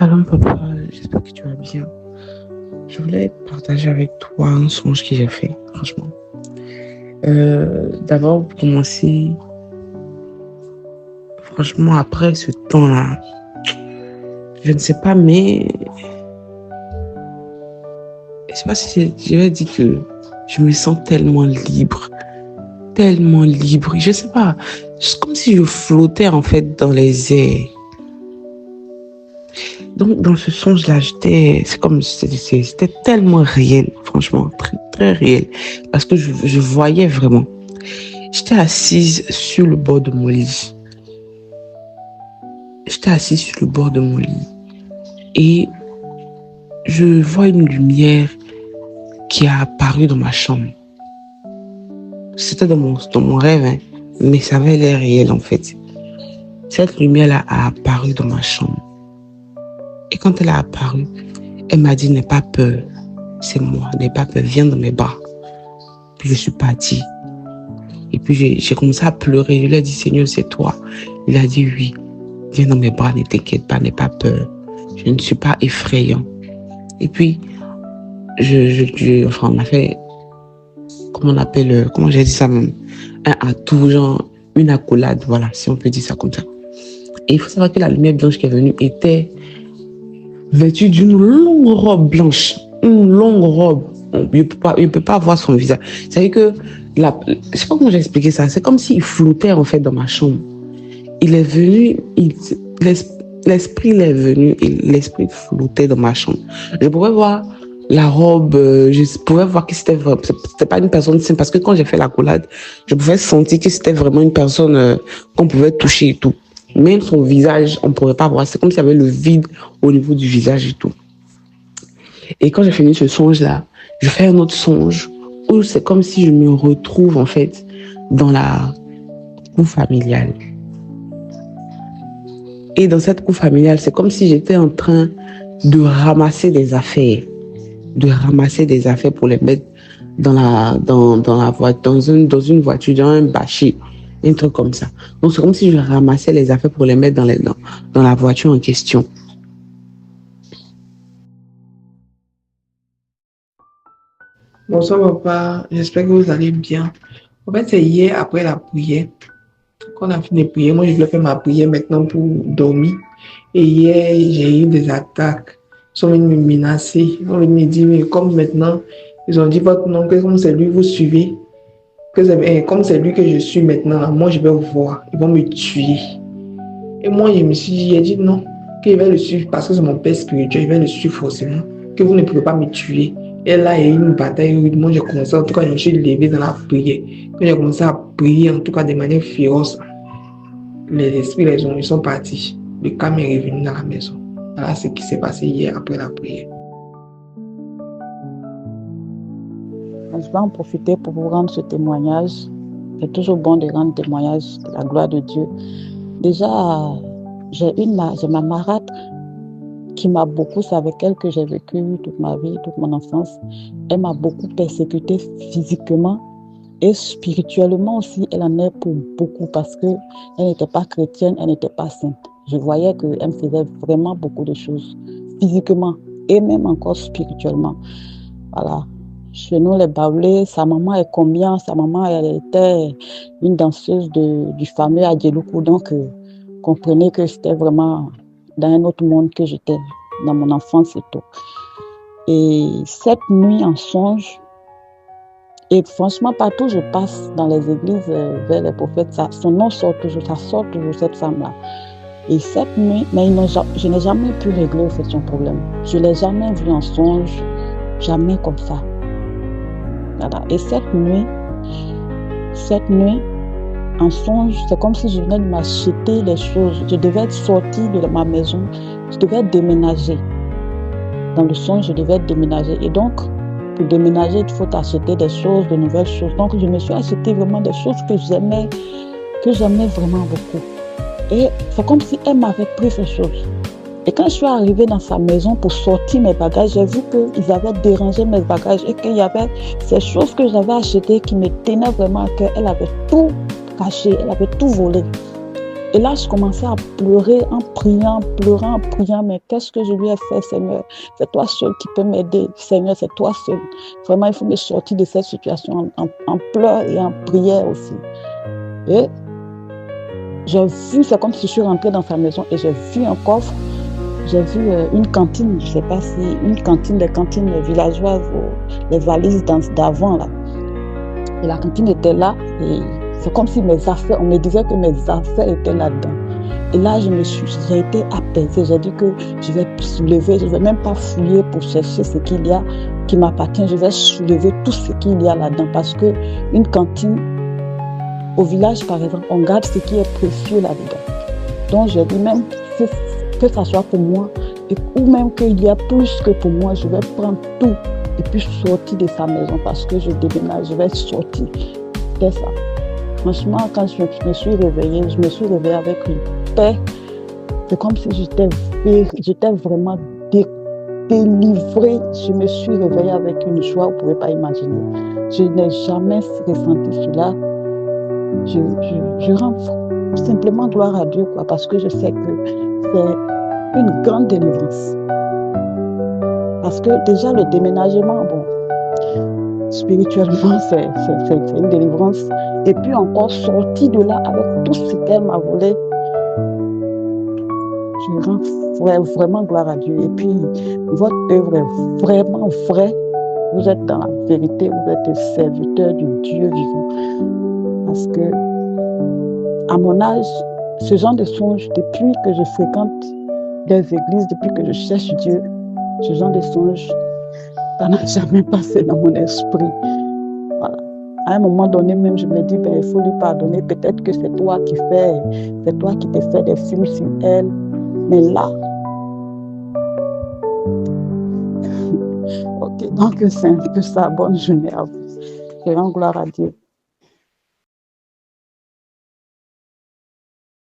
Shalom papa, j'espère que tu vas bien. Je voulais partager avec toi un songe que j'ai fait, franchement. D'abord, pour commencer, franchement, après ce temps-là, je ne sais pas, mais je sais pas si je vais dire que je me sens tellement libre. Je sais pas, c'est comme si je flottais en fait dans les airs. Donc, dans ce songe-là, c'était tellement réel, franchement, très, très réel. Parce que je voyais vraiment. J'étais assise sur le bord de mon lit. Et je vois une lumière qui a apparu dans ma chambre. C'était dans mon rêve, hein, mais ça avait l'air réel, en fait. Cette lumière-là a apparu dans ma chambre. Et quand elle a apparu, elle m'a dit, n'aie pas peur, c'est moi, n'aie pas peur, viens dans mes bras. Puis je suis partie. Et puis j'ai commencé à pleurer. Je lui ai dit, Seigneur, c'est toi. Il a dit, oui, viens dans mes bras, ne t'inquiète pas, n'aie pas peur. Je ne suis pas effrayant. Et puis, on a fait, comment j'ai dit ça même, un atout, genre, une accolade, voilà, si on peut dire ça comme ça. Et il faut savoir que la lumière blanche qui est venue était vêtue d'une longue robe blanche. Une longue robe. Il ne peut pas voir son visage. C'est-à-dire que, je ne sais pas comment j'ai expliqué ça. C'est comme s'il flottait en fait dans ma chambre. Il est venu, l'esprit est venu et l'esprit flottait dans ma chambre. Je pouvais voir la robe, je pouvais voir que c'était pas une personne simple. Parce que quand j'ai fait l'accolade, je pouvais sentir que c'était vraiment une personne qu'on pouvait toucher et tout. Même son visage, on ne pourrait pas voir. C'est comme s'il y avait le vide au niveau du visage et tout. Et quand j'ai fini ce songe-là, je fais un autre songe où c'est comme si je me retrouve en fait dans la cour familiale. Et dans cette cour familiale, c'est comme si j'étais en train de ramasser des affaires. Pour les mettre dans une voiture, dans un bâché. Un truc comme ça. Donc, c'est comme si je ramassais les affaires pour les mettre dans la voiture en question. Bonsoir papa, j'espère que vous allez bien. En fait, c'est hier après la prière. Quand on a fini de prier, moi je voulais faire ma prière maintenant pour dormir. Et hier, j'ai eu des attaques. Ils sont venus me menacer. Ils sont venus me dire, mais comme maintenant, ils ont dit votre nom, que comme c'est lui vous suivez, comme c'est lui que je suis maintenant, moi je vais vous voir. Ils vont me tuer. Et moi, j'ai dit non, qu'il va le suivre parce que c'est mon père spirituel, il va le suivre forcément, que vous ne pouvez pas me tuer. Et là, il y a eu une bataille où moi j'ai commencé, en tout cas, je me suis levé dans la prière. Quand j'ai commencé à prier, en tout cas, de manière féroce, les esprits, ils sont partis. Le calme est revenu dans la maison. Voilà ce qui s'est passé hier après la prière. Je vais en profiter pour vous rendre ce témoignage. C'est toujours bon de rendre témoignage de la gloire de Dieu. Déjà, j'ai ma marâtre qui m'a beaucoup, c'est avec elle que j'ai vécu toute ma vie, toute mon enfance. Elle m'a beaucoup persécutée physiquement et spirituellement aussi. Elle en est pour beaucoup parce qu'elle n'était pas chrétienne, elle n'était pas sainte. Je voyais qu'elle me faisait vraiment beaucoup de choses physiquement et même encore spirituellement. Voilà. Chez nous, les Baoulés, sa maman est combien? Sa maman, elle était une danseuse du fameux Adjeloukou. Donc, comprenez que c'était vraiment dans un autre monde que j'étais, dans mon enfance et tout. Et cette nuit en songe, et franchement, partout je passe dans les églises vers les prophètes, son nom sort toujours, ça sort toujours cette femme-là. Et cette nuit, mais je n'ai jamais pu régler son problème. Je ne l'ai jamais vu en songe, jamais comme ça. Voilà. Et cette nuit, en songe, c'est comme si je venais de m'acheter des choses. Je devais être sortie de ma maison, je devais déménager. Dans le songe, je devais déménager. Et donc, pour déménager, il faut acheter des choses, de nouvelles choses. Donc, je me suis acheté vraiment des choses que j'aimais vraiment beaucoup. Et c'est comme si elle m'avait pris ces choses. Et quand je suis arrivée dans sa maison pour sortir mes bagages, j'ai vu qu'ils avaient dérangé mes bagages et qu'il y avait ces choses que j'avais achetées qui me tenaient vraiment à cœur. Elle avait tout caché, elle avait tout volé. Et là, je commençais à pleurer en priant, mais qu'est-ce que je lui ai fait, Seigneur? C'est toi seul qui peux m'aider, Seigneur, c'est toi seul. Vraiment, il faut me sortir de cette situation en pleurs et en prière aussi. Et j'ai vu, c'est comme si je suis rentrée dans sa maison et j'ai vu un coffre, j'ai vu une cantine, je ne sais pas si une cantine, les cantines villageoises, les valises d'avant là. Et la cantine était là et c'est comme si mes affaires, on me disait que mes affaires étaient là-dedans. Et là, j'ai été apaisée. J'ai dit que je vais soulever, je ne vais même pas fouiller pour chercher ce qu'il y a qui m'appartient. Je vais soulever tout ce qu'il y a là-dedans. Parce qu'une cantine, au village, par exemple, on garde ce qui est précieux là-dedans. Donc, j'ai dit même que ça soit pour moi, ou même qu'il y a plus que pour moi, je vais prendre tout et puis sortir de sa maison parce que je déménage, je vais sortir. C'est ça. Franchement, quand je me suis réveillée avec une paix. C'est comme si j'étais vraiment délivrée. Je me suis réveillée avec une joie, vous ne pouvez pas imaginer. Je n'ai jamais ressenti cela. Je rends simplement gloire à Dieu, quoi, parce que je sais que c'est une grande délivrance. Parce que déjà, le déménagement, bon, spirituellement, c'est une délivrance. Et puis encore sortir de là avec tout ce qu'elle m'a volé. Je rends vraiment gloire à Dieu. Et puis, votre œuvre est vraiment vraie. Vous êtes dans la vérité, vous êtes serviteur du Dieu vivant. Parce que, à mon âge, ce genre de songe, depuis que je fréquente des églises, depuis que je cherche Dieu, ce genre de songe, ça n'a jamais passé dans mon esprit. Voilà. À un moment donné, même, je me dis, il faut lui pardonner. Peut-être que c'est toi qui te fais des films sur elle. Mais là, ok, donc c'est un peu ça. Bonne journée à vous. Je rends gloire à Dieu.